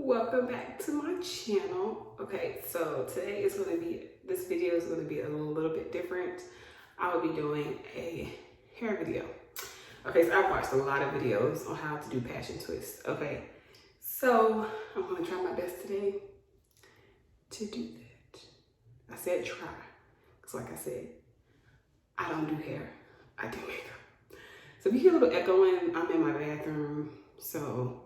Welcome back to my channel. Okay, so this video is gonna be a little bit different. I will be doing a hair video. Okay, so I've watched a lot of videos on how to do passion twists. Okay, so I'm gonna try my best today to do that. I said try, because like I said, I don't do hair, I do makeup. So if you hear a little echoing, I'm in my bathroom, so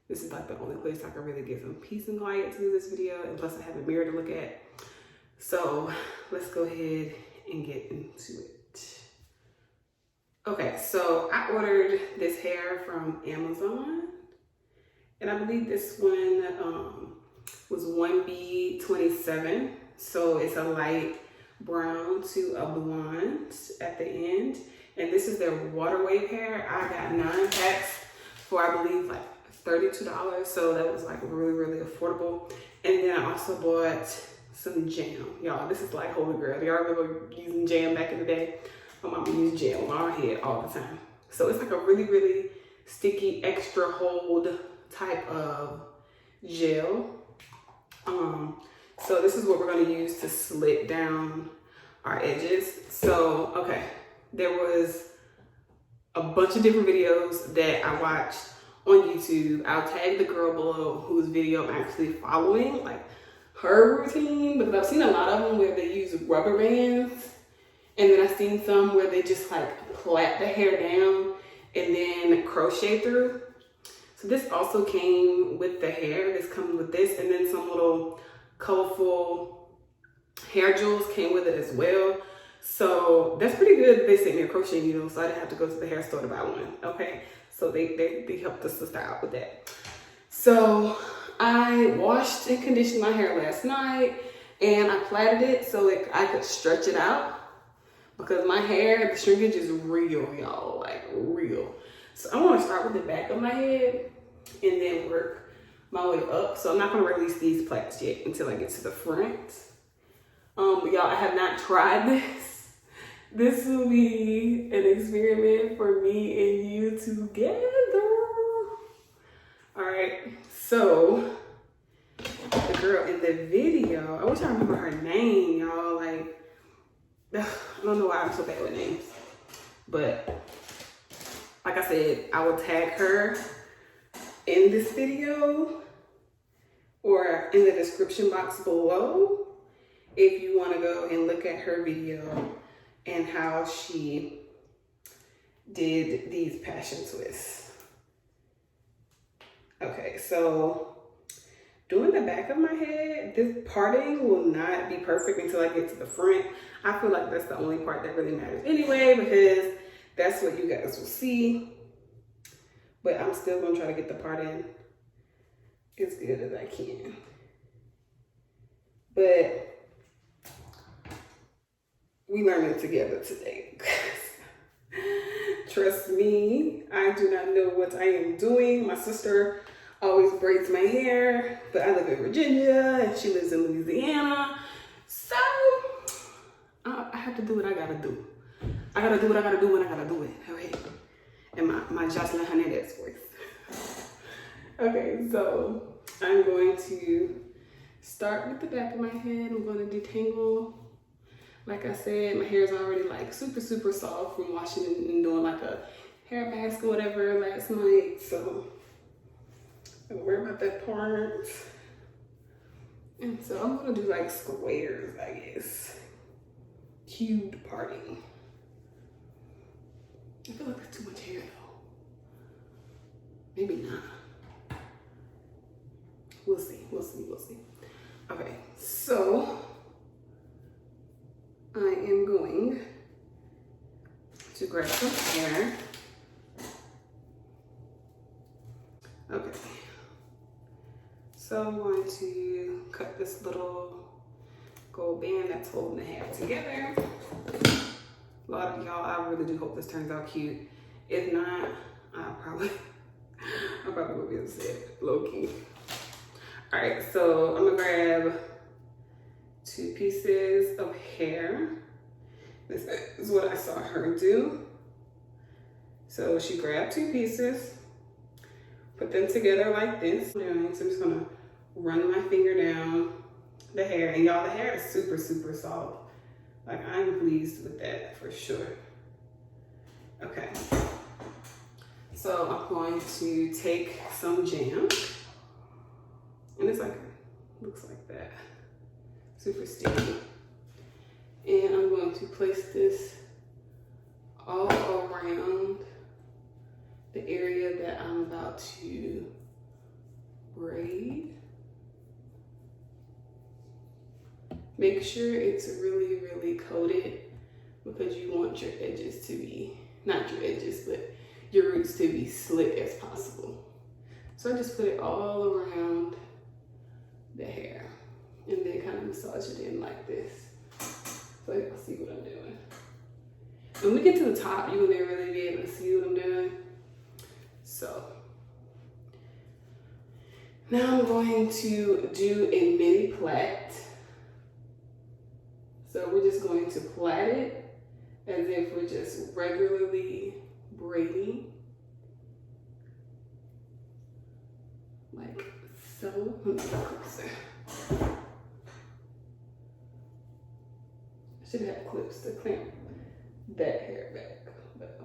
this is like the only place I can really get some peace and quiet to do this video, and plus I have a mirror to look at. So let's go ahead and get into it. Okay, so I ordered this hair from Amazon, and I believe this one was 1B27. So it's a light brown to a blonde at the end. And this is their water wave hair. I got 9 packs for, I believe, like $32, so that was like really affordable. And then I also bought some jam. Y'all, this is like holy grail. Y'all remember using jam back in the day? My mama used jam on our head all the time. So it's like a really sticky, extra hold type of gel. So this is what we're gonna use to slit down our edges. So, okay, there was a bunch of different videos that I watched on YouTube. I'll tag the girl below whose video I'm actually following, like her routine, because I've seen a lot of them where they use rubber bands, and then I've seen some where they just like plait the hair down and then crochet through. So this also came with the hair. This comes with this, and then some little colorful hair jewels came with it as well. So that's pretty good. They sent me a crochet needle, so I didn't have to go to the hair store to buy one. Okay. So they helped us sister out with that. So I washed and conditioned my hair last night, and I plaited it so I could stretch it out, because my hair, the shrinkage is real, y'all, like real. So I want to start with the back of my head and then work my way up. So I'm not going to release these plaits yet until I get to the front. But y'all, I have not tried this. This will be an experiment for me and you together. All right, so the girl in the video, I wish I remember her name, y'all. Like, I don't know why I'm so bad with names. But like I said, I will tag her in this video or in the description box below if you want to go and look at her video and how she did these passion twists. Okay, so doing the back of my head, this parting will not be perfect until I get to the front. I feel like that's the only part that really matters anyway, because that's what you guys will see. But I'm still gonna try to get the part in as good as I can. But we learning together today. Trust me, I do not know what I am doing. My sister always braids my hair, but I live in Virginia and she lives in Louisiana. So I have to do what I gotta do. I gotta do what I gotta do when I gotta do it. Okay. And my Jocelyn Hernandez voice. Okay, so I'm going to start with the back of my head. I'm going to detangle. Like I said, my hair is already like super soft from washing and doing like a hair mask or whatever last night. So don't worry about that part. And so I'm gonna do like squares, I guess. Cubed parting. I feel like that's too much hair though. Maybe not. We'll see. Okay, so I am going to grab some hair. Okay. So I'm going to cut this little gold band that's holding the hair together. A lot of y'all, I really do hope this turns out cute. If not, I probably will be upset, low key. All right, so I'm gonna grab 2 pieces of hair. This is what I saw her do. So she grabbed 2 pieces, put them together like this. So I'm just gonna run my finger down the hair, and y'all, the hair is super, super soft. Like, I'm pleased with that for sure. Okay. So I'm going to take some jam, and it's like, looks like that, super sticky. And I'm going to place this all around the area that I'm about to braid. Make sure it's really, really coated because you want your edges to be, not your edges, but your roots to be slick as possible. So I just put it all around the hair and then kind of massage it in like this. So y'all see what I'm doing. When we get to the top, you're gonna really be able to see what I'm doing. So now I'm going to do a mini plait. So we're just going to plait it as if we're just regularly braiding. Like so. Let me get closer. I should have clips to clamp that hair back. But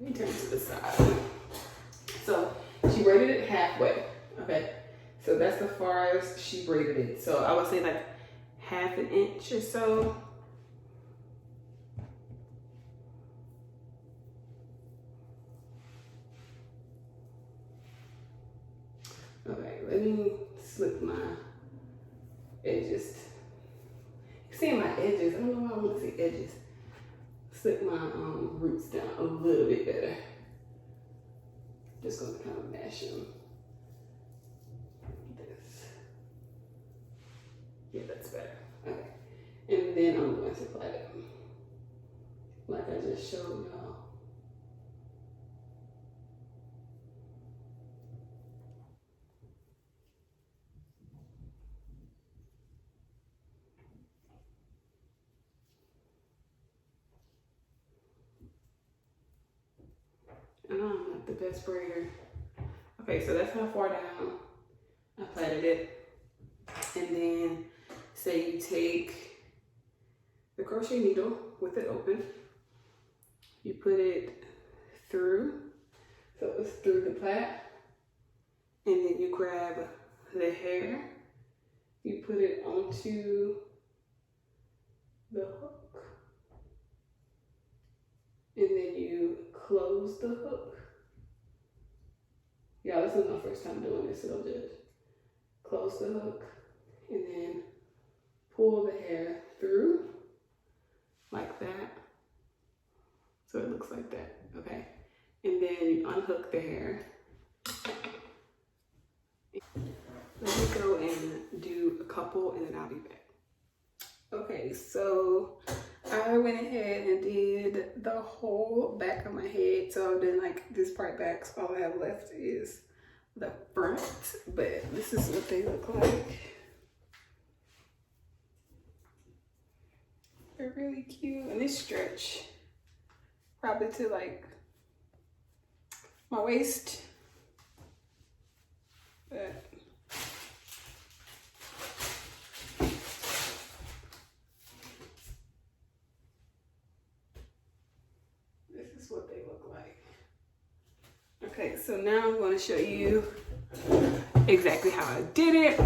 let me turn to the side. So she braided it halfway. Okay, so that's as far as she braided it. So I would say like ½ an inch or so. Okay, let me slip my edges. You see my edges? I don't know why I want to say edges. Slip my roots down a little bit better. Just gonna kind of mash them. Yeah, that's better. Okay. And then I'm going to plait it like I just showed y'all. And I'm not the best braider. Okay, so that's how far down I plaited it. And then say you take the crochet needle with it open, you put it through, so it's through the plait, and then you grab the hair, you put it onto the hook, and then you close the hook. Y'all, this is my first time doing this, so just close the hook and then pull the hair through like that. So it looks like that, okay? And then you unhook the hair. Let me go and do a couple and then I'll be back. Okay, so I went ahead and did the whole back of my head. So I've done like this part back, so all I have left is the front, but this is what they look like. They're really cute, and they stretch probably to like my waist. But this is what they look like. Okay, so now I'm going to show you exactly how I did it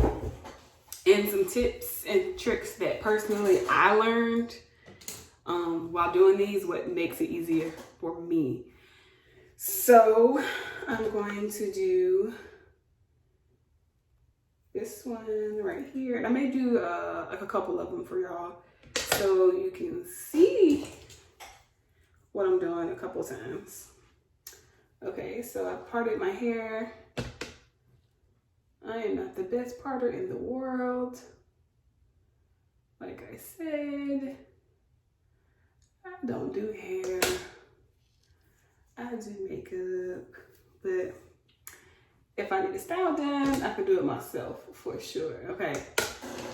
and some tips and tricks that personally I learned while doing these, what makes it easier for me. So I'm going to do this one right here. And I may do like a couple of them for y'all so you can see what I'm doing a couple times. Okay, so I parted my hair. I am not the best parter in the world. Like I said, I don't do hair. I do makeup, but if I need a style done, I can do it myself for sure. Okay,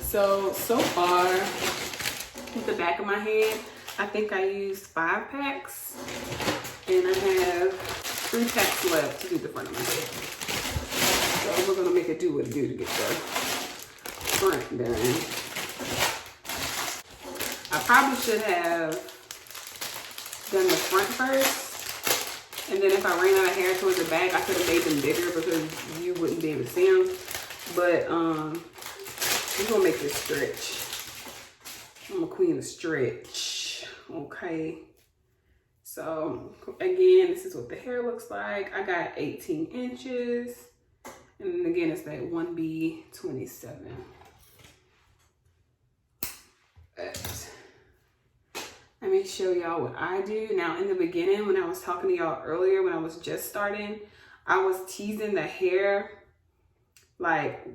so far with the back of my head, I think I used 5 packs, and I have 3 packs left to do the front of my head. So we're gonna make it do what it do to get the front done. I probably should have done the front first, and then if I ran out of hair towards the back, I could have made them bigger because you wouldn't be able to see them. But we're gonna make this stretch. I'm a queen of stretch. Okay. So again, this is what the hair looks like. I got 18 inches. And then again, it's that 1B27. But let me show y'all what I do. Now in the beginning, when I was talking to y'all earlier, when I was just starting, I was teasing the hair like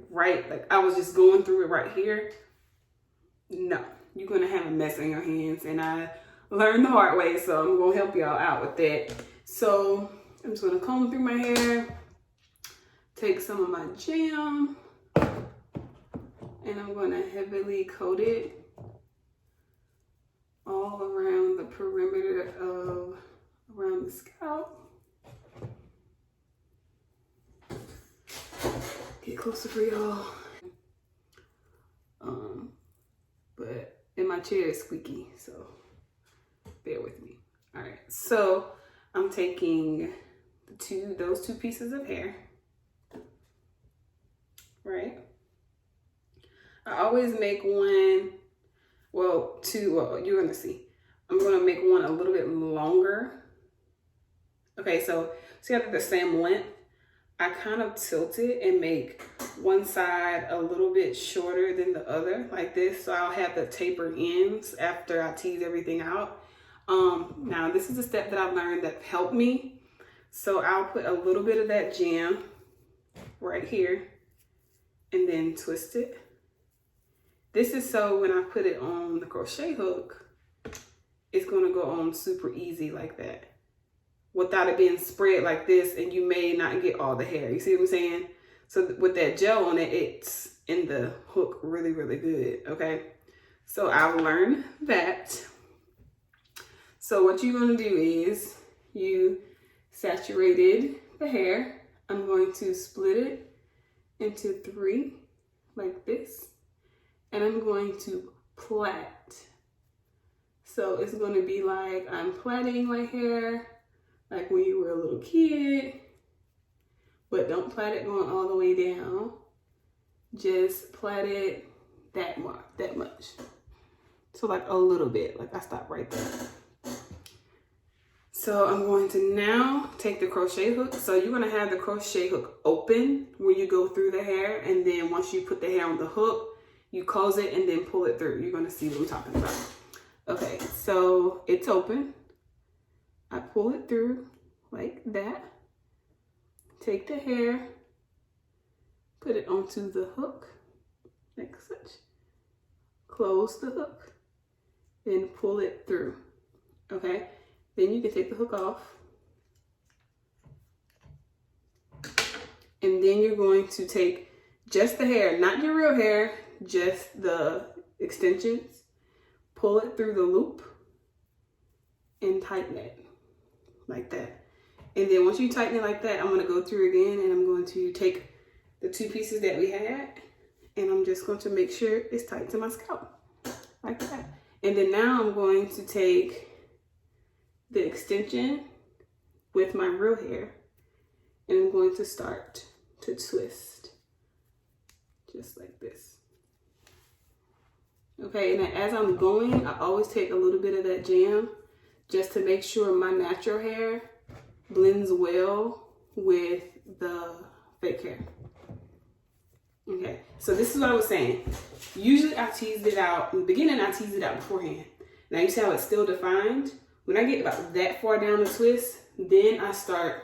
I was just going through it right here. No, you're gonna have a mess on your hands, and I learned the hard way, so I'm gonna help y'all out with that. So I'm just gonna comb through my hair, take some of my jam, and I'm gonna heavily coat it all around the perimeter of around the scalp. Get closer for y'all. But and my chair is squeaky, so bear with me. All right, so I'm taking those two pieces of hair, right? I always make one, well, two, well, you're gonna see. I'm gonna make one a little bit longer. Okay, so see how they're the same length? I kind of tilt it and make one side a little bit shorter than the other, like this. So I'll have the tapered ends after I tease everything out. Now this is a step that I've learned that helped me. So I'll put a little bit of that jam right here and then twist it. This is so when I put it on the crochet hook, it's gonna go on super easy like that, without it being spread like this, and you may not get all the hair. You see what I'm saying? So with that gel on it, it's in the hook really, really good, okay? So I've learned that. So what you're gonna do is, you saturated the hair. I'm going to split it into 3, like this, and I'm going to plait. So it's gonna be like I'm plaiting my hair, like when you were a little kid, but don't plait it going all the way down. Just plait it that much. So like a little bit, like I stopped right there. So I'm going to now take the crochet hook. So you're gonna have the crochet hook open when you go through the hair, and then once you put the hair on the hook, you close it and then pull it through. You're gonna see what I'm talking about. Okay, so it's open. I pull it through like that. Take the hair, put it onto the hook, like such. Close the hook, then pull it through, okay? Then you can take the hook off. And then you're going to take just the hair, not your real hair, just the extensions. Pull it through the loop and tighten it like that. And then once you tighten it like that, I'm going to go through again, and I'm going to take the 2 pieces that we had, and I'm just going to make sure it's tight to my scalp like that. And then now I'm going to take the extension with my real hair, and I'm going to start to twist just like this. Okay, and as I'm going, I always take a little bit of that jam just to make sure my natural hair blends well with the fake hair. Okay, so this is what I was saying. Usually I teased it out, in the beginning I teased it out beforehand. Now you see how it's still defined? When I get about that far down the twist, then I start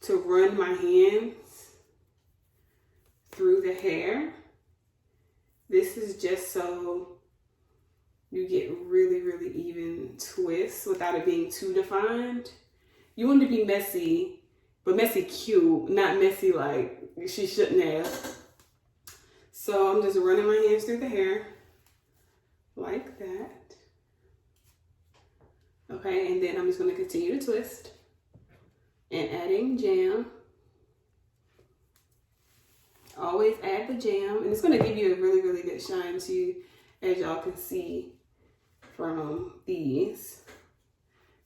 to run my hands through the hair. This is just so you get really, really even twists without it being too defined. You want it to be messy, but messy cute, not messy like she shouldn't have. So I'm just running my hands through the hair like that. Okay, and then I'm just gonna continue to twist and adding jam. Always add the jam, and it's gonna give you a really, really good shine too, as y'all can see from these.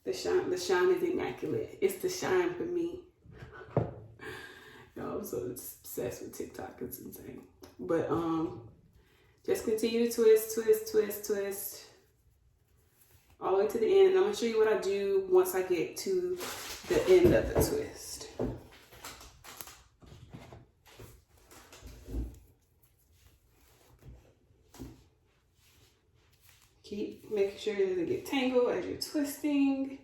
The shine is immaculate. It's the shine for me. Y'all, I'm so obsessed with TikTok, it's insane. But just continue to twist, twist, twist, twist, all the way to the end. And I'm gonna show you what I do once I get to the end of the twist. Keep making sure it doesn't get tangled as you're twisting.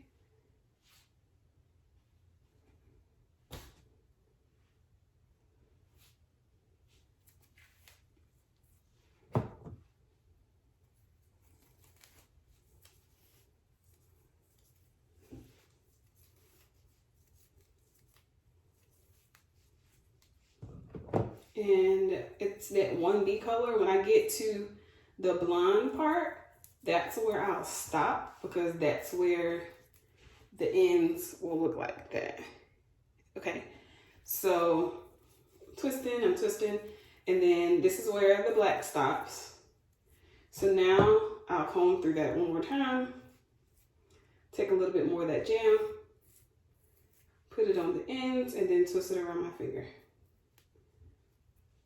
And it's that 1B color. When I get to the blonde part, that's where I'll stop, because that's where the ends will look like that. Okay, so I'm twisting, and then this is where the black stops. So now I'll comb through that one more time, take a little bit more of that jam, put it on the ends, and then twist it around my finger.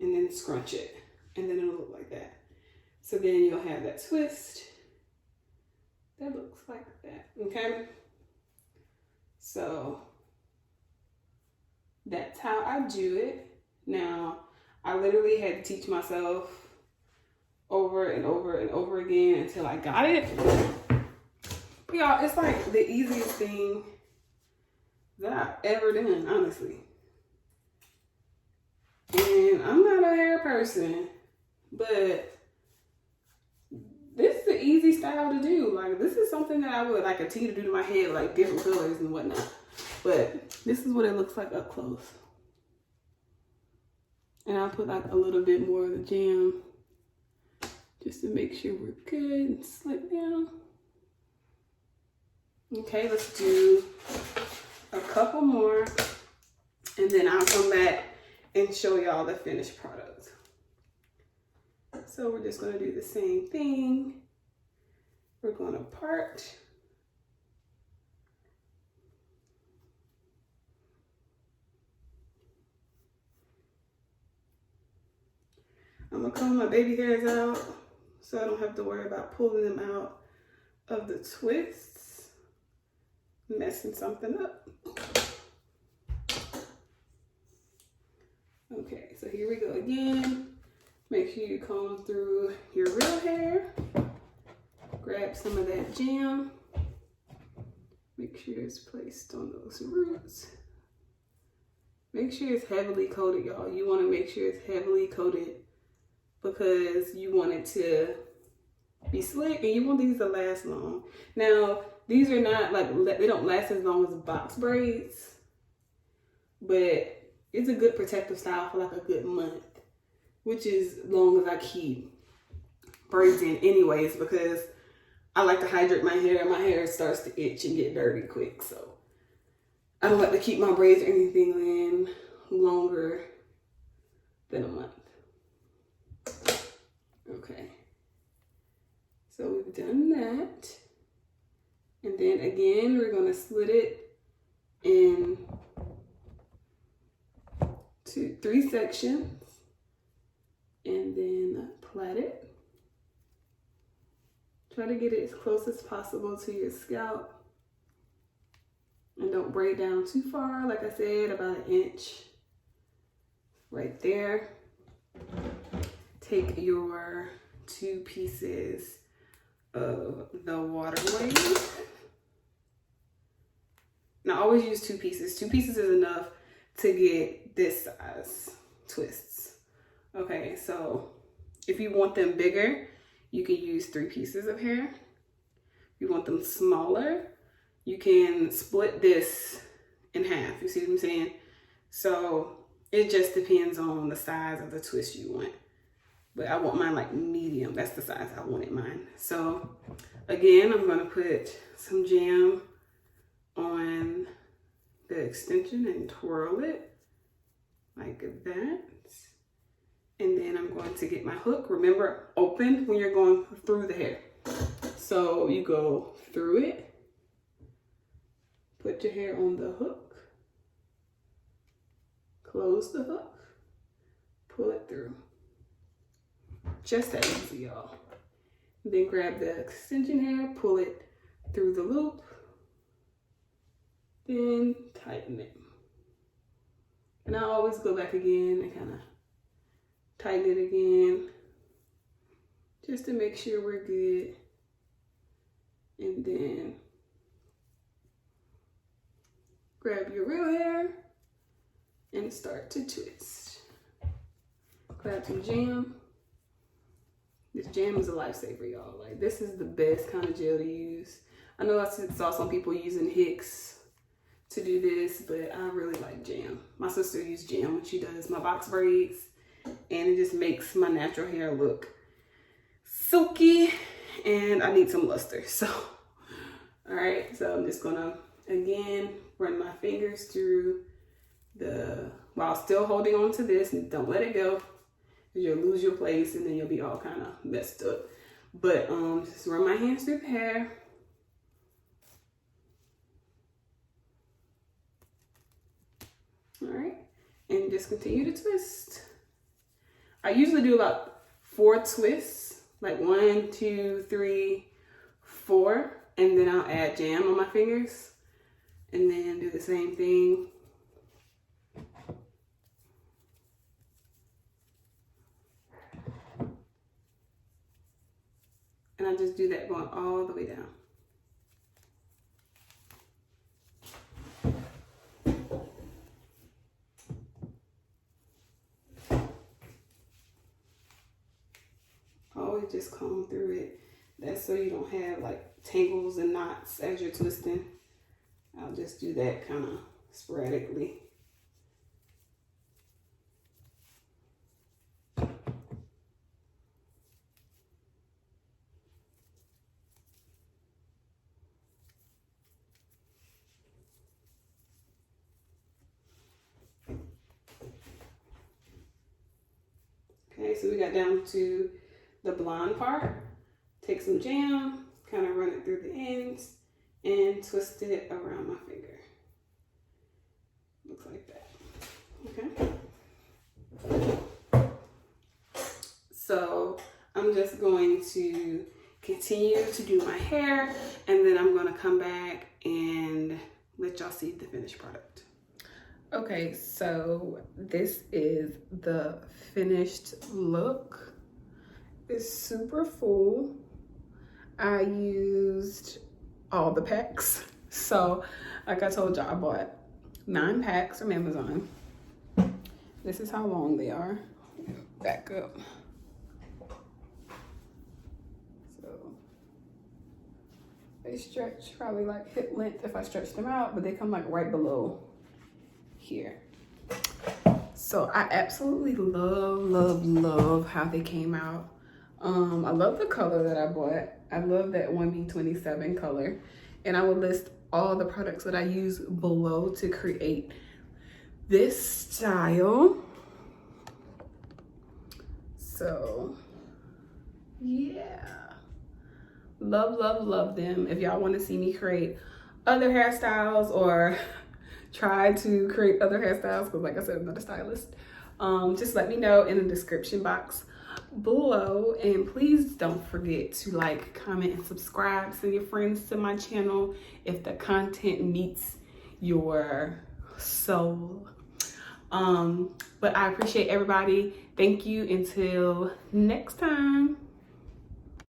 And then scrunch it, and then it'll look like that. So then you'll have that twist that looks like that, okay? So that's how I do it. Now, I literally had to teach myself over and over and over again until I got it. But y'all, it's like the easiest thing that I've ever done, honestly. And I'm not a hair person, but this is the easy style to do. Like, this is something that I would like continue to do to my head, like different colors and whatnot. But this is what it looks like up close. And I'll put like a little bit more of the jam just to make sure we're good and slip down. Okay, let's do a couple more, and then I'll come back and show y'all the finished product. So we're just gonna do the same thing. We're gonna part. I'm gonna comb my baby hairs out so I don't have to worry about pulling them out of the twists, messing something up. Okay, so here we go again. Make sure you comb through your real hair. Grab some of that jam. Make sure it's placed on those roots. Make sure it's heavily coated, y'all. You want to make sure it's heavily coated because you want it to be slick and you want these to last long. Now, these are not like, they don't last as long as box braids, but it's a good protective style for like a good month, which is long as I keep braids in anyways, because I like to hydrate my hair. My hair starts to itch and get dirty quick, so I don't like to keep my braids or anything in longer than a month. Okay, so we've done that. And then again, we're gonna split it in 3 sections and then plait it. Try to get it as close as possible to your scalp. And don't braid down too far. Like I said, about 1 inch right there. Take your 2 pieces of the water wave. Now, always use 2 pieces. 2 pieces is enough to get this size twists. Okay, so if you want them bigger, you can use 3 pieces of hair. If you want them smaller, you can split this in half. You see what I'm saying? So it just depends on the size of the twist you want. but I want mine like medium. That's the size I wanted mine. So again, I'm gonna put some jam on the extension and twirl it like that. And then I'm going to get my hook. Remember, open when you're going through the hair. So you go through it, put your hair on the hook, close the hook, pull it through. Just that easy, y'all. Then grab the extension hair, pull it through the loop, then tighten it. And I always go back again and kind of tighten it again, just to make sure we're good. And then grab your real hair and start to twist. Grab some jam. This jam is a lifesaver, y'all. Like, this is the best kind of gel to use. I know I saw some people using Hicks to do this, but I really like jam. My sister used jam when she does my box braids, and it just makes my natural hair look silky, and I need some luster. So, all right, so I'm just gonna, again, run my fingers through while still holding on to this, and don't let it go. You'll lose your place and then you'll be all kind of messed up. But just run my hands through the hair. All right, and just continue to twist. I usually do about 4 twists, like 1, 2, 3, 4, and then I'll add jam on my fingers and then do the same thing. And I just do that going all the way down. Always just comb through it. That's so you don't have like tangles and knots as you're twisting. I'll just do that kind of sporadically. Okay, so we got down to the blonde part. Take some jam, kind of run it through the ends, and twist it around my finger. Looks like that. Okay. So I'm just going to continue to do my hair, and then I'm going to come back and let y'all see the finished product. Okay, so this is the finished look. It's super full. I used all the packs. So like I told y'all, I bought 9 packs from Amazon. This is how long they are. Back up. So they stretch probably like hip length if I stretch them out, but they come like right below here. So I absolutely love how they came out. I love the color that I bought. I love that 1B27 color, and I will list all the products that I use below to create this style. So yeah, love them. If y'all want to see me create other hairstyles or try to create other hairstyles, because like I said, I'm not a stylist, just let me know in the description box below. And please don't forget to like, comment, and subscribe. Send your friends to my channel if the content meets your soul. But I appreciate everybody. Thank you. Until next time.